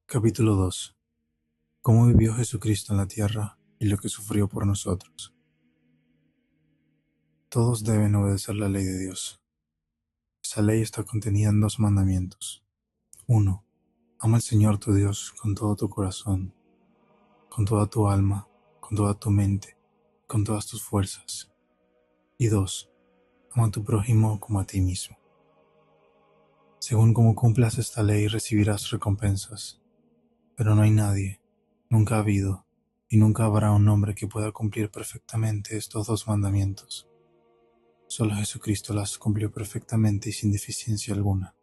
Capítulo 2. Cómo vivió Jesucristo en la tierra y lo que sufrió por nosotros. Todos deben obedecer la ley de Dios. Esa ley está contenida en dos mandamientos. 1. Ama al Señor tu Dios con todo tu corazón, con toda tu alma, con toda tu mente, con todas tus fuerzas. Y 2. Ama a tu prójimo como a ti mismo. Según como cumplas esta ley recibirás recompensas. Pero no hay nadie, nunca ha habido, y nunca habrá un hombre que pueda cumplir perfectamente estos dos mandamientos. Solo Jesucristo las cumplió perfectamente y sin deficiencia alguna.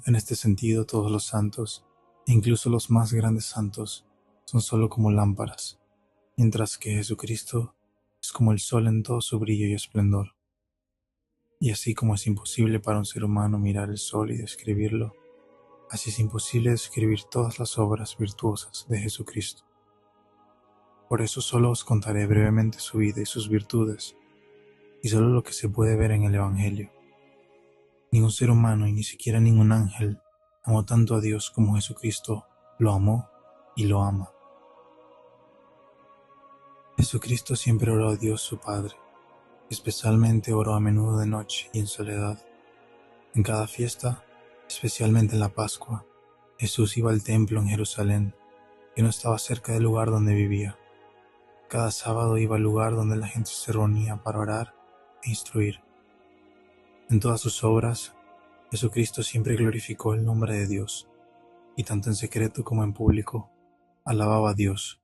En este sentido, todos los santos, e incluso los más grandes santos, son solo como lámparas, mientras que Jesucristo es como el sol en todo su brillo y esplendor. Y así como es imposible para un ser humano mirar el sol y describirlo, así es imposible describir todas las obras virtuosas de Jesucristo. Por eso solo os contaré brevemente su vida y sus virtudes, y solo lo que se puede ver en el Evangelio. Ningún ser humano y ni siquiera ningún ángel amó tanto a Dios como Jesucristo lo amó y lo ama. Jesucristo siempre oró a Dios su Padre, especialmente oró a menudo de noche y en soledad. En cada fiesta, especialmente en la Pascua, Jesús iba al templo en Jerusalén, que no estaba cerca del lugar donde vivía. Cada sábado iba al lugar donde la gente se reunía para orar e instruir. En todas sus obras, Jesucristo siempre glorificó el nombre de Dios, y tanto en secreto como en público, alababa a Dios.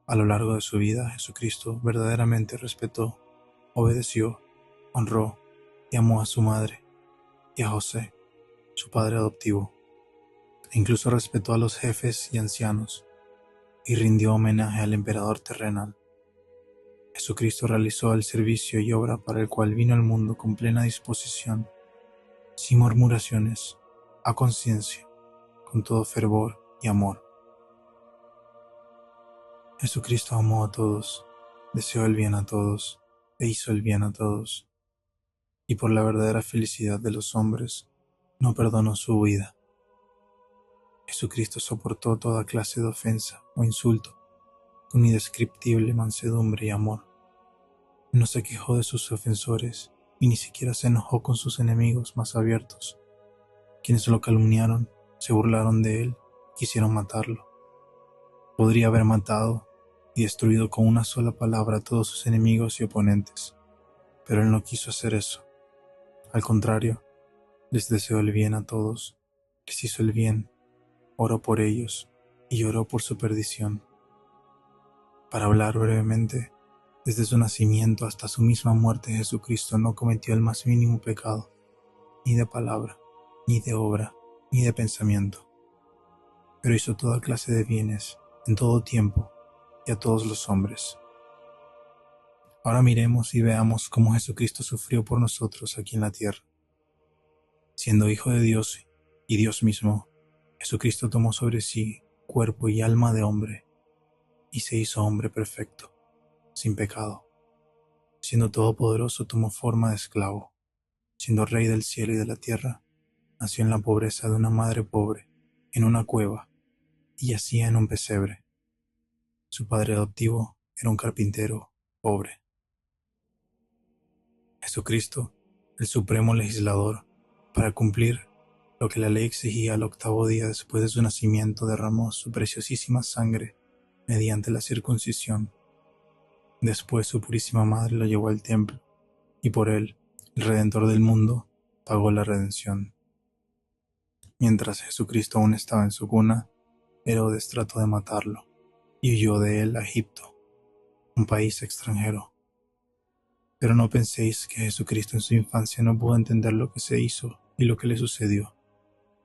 A lo largo de su vida, Jesucristo verdaderamente respetó, obedeció, honró y amó a su madre y a José, su padre adoptivo, e incluso respetó a los jefes y ancianos, y rindió homenaje al emperador terrenal. Jesucristo realizó el servicio y obra para el cual vino al mundo con plena disposición, sin murmuraciones, a conciencia, con todo fervor y amor. Jesucristo amó a todos, deseó el bien a todos, e hizo el bien a todos, y por la verdadera felicidad de los hombres, no perdonó su vida. Jesucristo soportó toda clase de ofensa o insulto, con indescriptible mansedumbre y amor. No se quejó de sus ofensores, y ni siquiera se enojó con sus enemigos más abiertos, quienes lo calumniaron, se burlaron de él, quisieron matarlo. Podría haber matado y destruido con una sola palabra a todos sus enemigos y oponentes, pero él no quiso hacer eso. Al contrario, les deseó el bien a todos, les hizo el bien, oró por ellos y lloró por su perdición. Para hablar brevemente, desde su nacimiento hasta su misma muerte, Jesucristo no cometió el más mínimo pecado, ni de palabra, ni de obra, ni de pensamiento, pero hizo toda clase de bienes, en todo tiempo, y a todos los hombres. Ahora miremos y veamos cómo Jesucristo sufrió por nosotros aquí en la tierra. Siendo Hijo de Dios y Dios mismo, Jesucristo tomó sobre sí cuerpo y alma de hombre, y se hizo hombre perfecto, sin pecado. Siendo todopoderoso, tomó forma de esclavo. Siendo Rey del cielo y de la tierra, nació en la pobreza de una madre pobre, en una cueva, y yacía en un pesebre. Su padre adoptivo era un carpintero pobre. Jesucristo, el supremo legislador, para cumplir lo que la ley exigía al octavo día después de su nacimiento, derramó su preciosísima sangre mediante la circuncisión. Después su purísima madre lo llevó al templo, y por él, el Redentor del mundo, pagó la redención. Mientras Jesucristo aún estaba en su cuna, Herodes trató de matarlo, y huyó de él a Egipto, un país extranjero. Pero no penséis que Jesucristo en su infancia no pudo entender lo que se hizo y lo que le sucedió.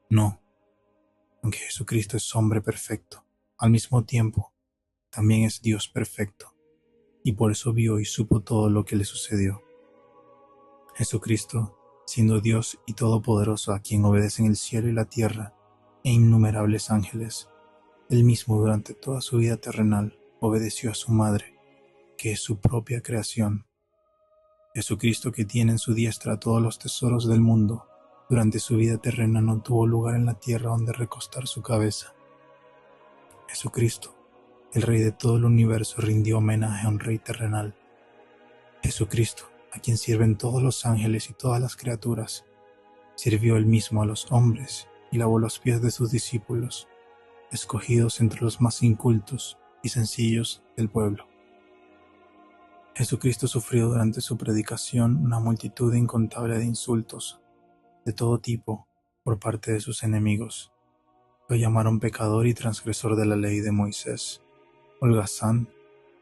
No, aunque Jesucristo es hombre perfecto, al mismo tiempo, también es Dios perfecto, y por eso vio y supo todo lo que le sucedió. Jesucristo, siendo Dios y todopoderoso, a quien obedecen el cielo y la tierra e innumerables ángeles, él mismo durante toda su vida terrenal obedeció a su madre, que es su propia creación. Jesucristo, que tiene en su diestra todos los tesoros del mundo, durante su vida terrena no tuvo lugar en la tierra donde recostar su cabeza. Jesucristo, el Rey de todo el universo, rindió homenaje a un Rey terrenal. Jesucristo, a quien sirven todos los ángeles y todas las criaturas, sirvió él mismo a los hombres y lavó los pies de sus discípulos, escogidos entre los más incultos y sencillos del pueblo. Jesucristo sufrió durante su predicación una multitud incontable de insultos de todo tipo por parte de sus enemigos. Lo llamaron pecador y transgresor de la ley de Moisés, holgazán,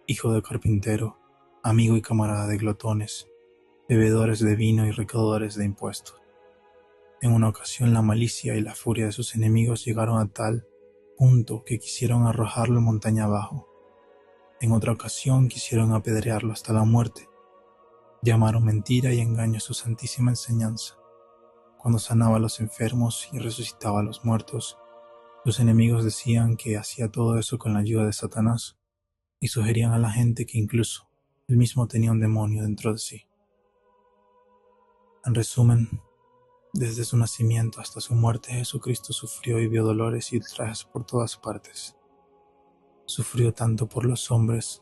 hijo de carpintero, amigo y camarada de glotones, bebedores de vino y recaudadores de impuestos. En una ocasión la malicia y la furia de sus enemigos llegaron a tal punto que quisieron arrojarlo montaña abajo. En otra ocasión quisieron apedrearlo hasta la muerte. Llamaron mentira y engaño a su santísima enseñanza. Cuando sanaba a los enfermos y resucitaba a los muertos, sus enemigos decían que hacía todo eso con la ayuda de Satanás y sugerían a la gente que incluso él mismo tenía un demonio dentro de sí. En resumen, desde su nacimiento hasta su muerte, Jesucristo sufrió y vio dolores y ultrajes por todas partes. Sufrió tanto por los hombres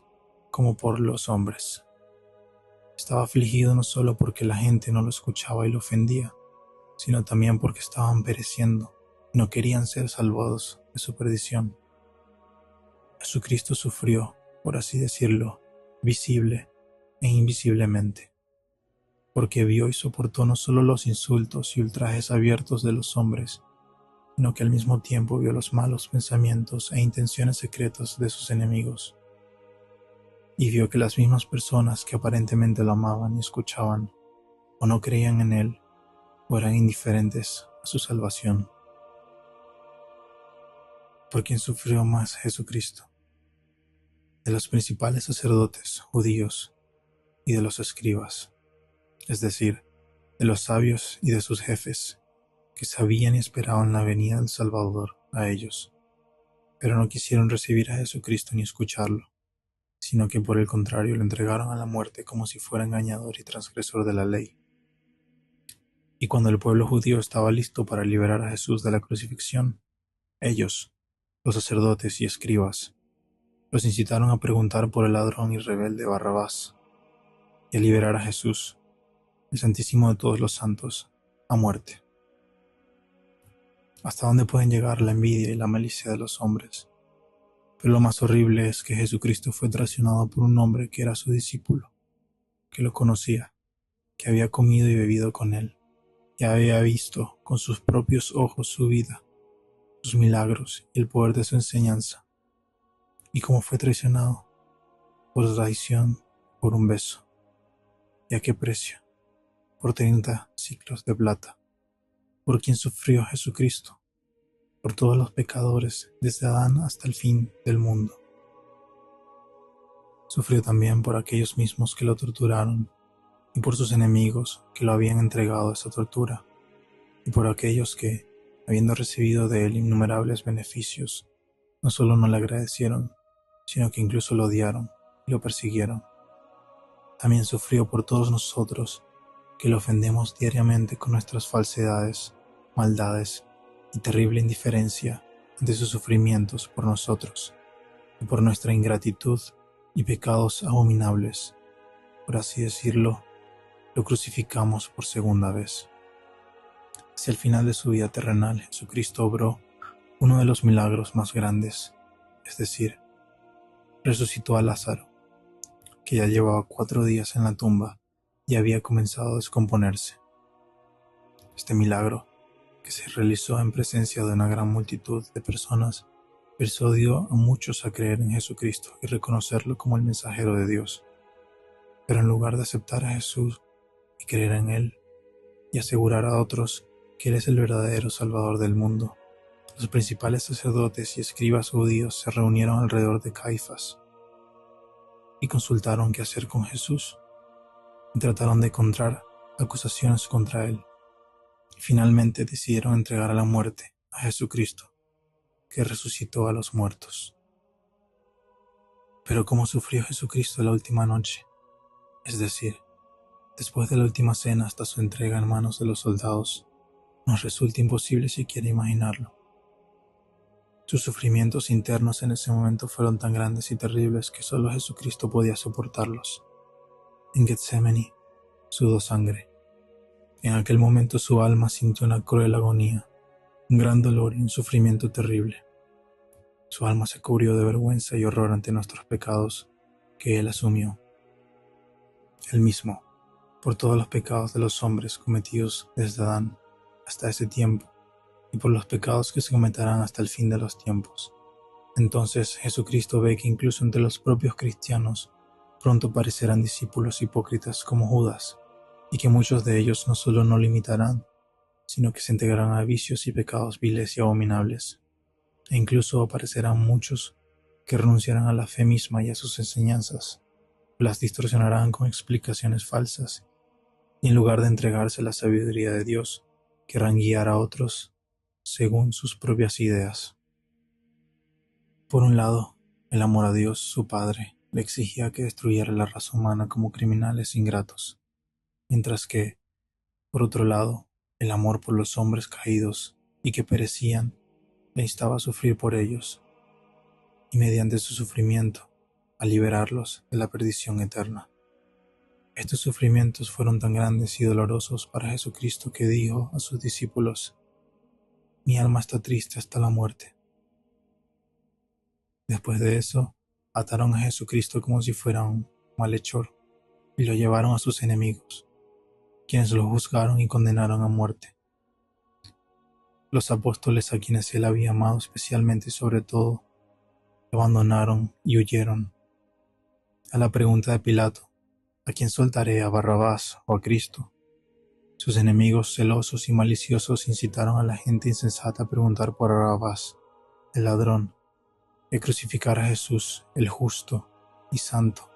como por los hombres. Estaba afligido no solo porque la gente no lo escuchaba y lo ofendía, sino también porque estaban pereciendo y no querían ser salvados de su perdición. Jesucristo sufrió, por así decirlo, visible e invisiblemente, porque vio y soportó no solo los insultos y ultrajes abiertos de los hombres, sino que al mismo tiempo vio los malos pensamientos e intenciones secretas de sus enemigos, y vio que las mismas personas que aparentemente lo amaban y escuchaban, o no creían en él, o eran indiferentes a su salvación. ¿Por quién sufrió más Jesucristo? De los principales sacerdotes judíos y de los escribas, es decir, de los sabios y de sus jefes, que sabían y esperaban la venida del Salvador a ellos, pero no quisieron recibir a Jesucristo ni escucharlo, sino que por el contrario lo entregaron a la muerte como si fuera engañador y transgresor de la ley. Y cuando el pueblo judío estaba listo para liberar a Jesús de la crucifixión, ellos, los sacerdotes y escribas, los incitaron a preguntar por el ladrón y rebelde Barrabás y a liberar a Jesús, el Santísimo de todos los santos, a muerte. ¿Hasta dónde pueden llegar la envidia y la malicia de los hombres? Pero lo más horrible es que Jesucristo fue traicionado por un hombre que era su discípulo, que lo conocía, que había comido y bebido con él, y había visto con sus propios ojos su vida, sus milagros y el poder de su enseñanza. ¿Y cómo fue traicionado? Por traición, por un beso. ¿Y a qué precio? Por 30 siclos de plata. ¿Por quien sufrió Jesucristo? Por todos los pecadores, desde Adán hasta el fin del mundo. Sufrió también por aquellos mismos que lo torturaron, y por sus enemigos que lo habían entregado a esa tortura, y por aquellos que, habiendo recibido de él innumerables beneficios, no solo no le agradecieron, sino que incluso lo odiaron y lo persiguieron. También sufrió por todos nosotros, que lo ofendemos diariamente con nuestras falsedades, maldades y terrible indiferencia ante sus sufrimientos por nosotros, y por nuestra ingratitud y pecados abominables. Por así decirlo, lo crucificamos por segunda vez. Hacia el final de su vida terrenal, Jesucristo obró uno de los milagros más grandes, es decir, resucitó a Lázaro, que ya llevaba 4 días en la tumba y había comenzado a descomponerse. Este milagro, que se realizó en presencia de una gran multitud de personas, persuadió a muchos a creer en Jesucristo y reconocerlo como el mensajero de Dios. Pero en lugar de aceptar a Jesús y creer en Él, y asegurar a otros que Él es el verdadero Salvador del mundo, los principales sacerdotes y escribas judíos se reunieron alrededor de Caifás y consultaron qué hacer con Jesús, y trataron de encontrar acusaciones contra Él, y finalmente decidieron entregar a la muerte a Jesucristo, que resucitó a los muertos. Pero ¿cómo sufrió Jesucristo la última noche? Es decir, después de la última cena hasta su entrega en manos de los soldados. nos resulta imposible siquiera imaginarlo. Sus sufrimientos internos en ese momento fueron tan grandes y terribles que solo Jesucristo podía soportarlos. En Getsemaní sudó sangre. En aquel momento su alma sintió una cruel agonía, un gran dolor y un sufrimiento terrible. Su alma se cubrió de vergüenza y horror ante nuestros pecados que Él asumió. Él mismo, por todos los pecados de los hombres cometidos desde Adán hasta ese tiempo, y por los pecados que se cometerán hasta el fin de los tiempos. Entonces Jesucristo ve que incluso entre los propios cristianos pronto aparecerán discípulos hipócritas como Judas, y que muchos de ellos no solo no limitarán, sino que se integrarán a vicios y pecados viles y abominables. E incluso aparecerán muchos que renunciarán a la fe misma y a sus enseñanzas, las distorsionarán con explicaciones falsas, y en lugar de entregarse a la sabiduría de Dios, querrán guiar a otros según sus propias ideas. Por un lado, el amor a Dios, su Padre, le exigía que destruyera la raza humana como criminales ingratos, mientras que, por otro lado, el amor por los hombres caídos y que perecían le instaba a sufrir por ellos, y mediante su sufrimiento, a liberarlos de la perdición eterna. Estos sufrimientos fueron tan grandes y dolorosos para Jesucristo que dijo a sus discípulos: «Mi alma está triste hasta la muerte». Después de eso, ataron a Jesucristo como si fuera un malhechor y lo llevaron a sus enemigos, quienes lo juzgaron y condenaron a muerte. Los apóstoles, a quienes él había amado especialmente y sobre todo, lo abandonaron y huyeron. A la pregunta de Pilato, ¿a quién soltaré, a Barrabás o a Cristo?, sus enemigos celosos y maliciosos incitaron a la gente insensata a preguntar por Barrabás, el ladrón, y a crucificar a Jesús, el justo y santo.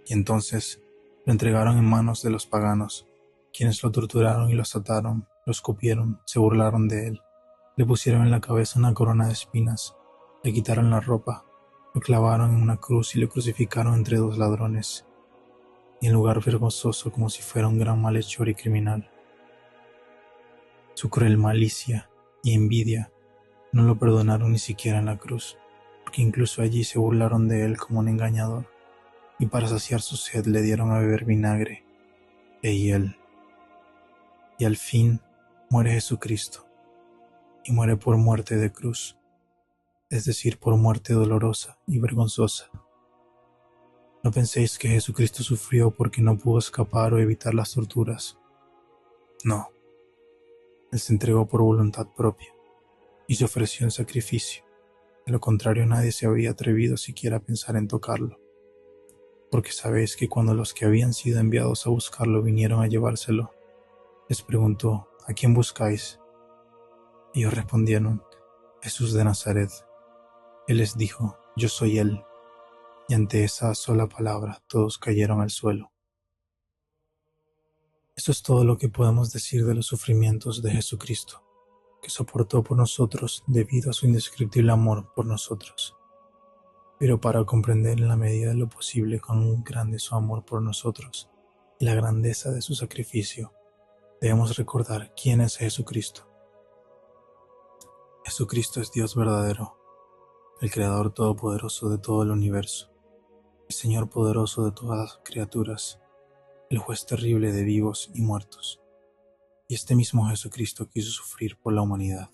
Y entonces lo entregaron en manos de los paganos, quienes lo torturaron y lo azotaron, lo escupieron, se burlaron de él, le pusieron en la cabeza una corona de espinas, le quitaron la ropa, lo clavaron en una cruz y lo crucificaron entre dos ladrones, y en lugar vergonzoso como si fuera un gran malhechor y criminal. Su cruel malicia y envidia no lo perdonaron ni siquiera en la cruz, porque incluso allí se burlaron de él como un engañador, y para saciar su sed le dieron a beber vinagre e hiel. Y al fin muere Jesucristo, y muere por muerte de cruz, es decir, por muerte dolorosa y vergonzosa. No penséis que Jesucristo sufrió porque no pudo escapar o evitar las torturas. No, Él se entregó por voluntad propia y se ofreció en sacrificio. De lo contrario, nadie se había atrevido siquiera a pensar en tocarlo. Porque sabéis que cuando los que habían sido enviados a buscarlo vinieron a llevárselo, les preguntó: «¿A quién buscáis?». Ellos respondieron: «Jesús de Nazaret». Él les dijo: «Yo soy él». Y ante esa sola palabra todos cayeron al suelo. Esto es todo lo que podemos decir de los sufrimientos de Jesucristo, que soportó por nosotros debido a su indescriptible amor por nosotros. Pero para comprender en la medida de lo posible cuán grande es su amor por nosotros y la grandeza de su sacrificio, debemos recordar quién es Jesucristo. Jesucristo es Dios verdadero, el Creador todopoderoso de todo el universo, el Señor poderoso de todas las criaturas, el juez terrible de vivos y muertos. Y este mismo Jesucristo quiso sufrir por la humanidad.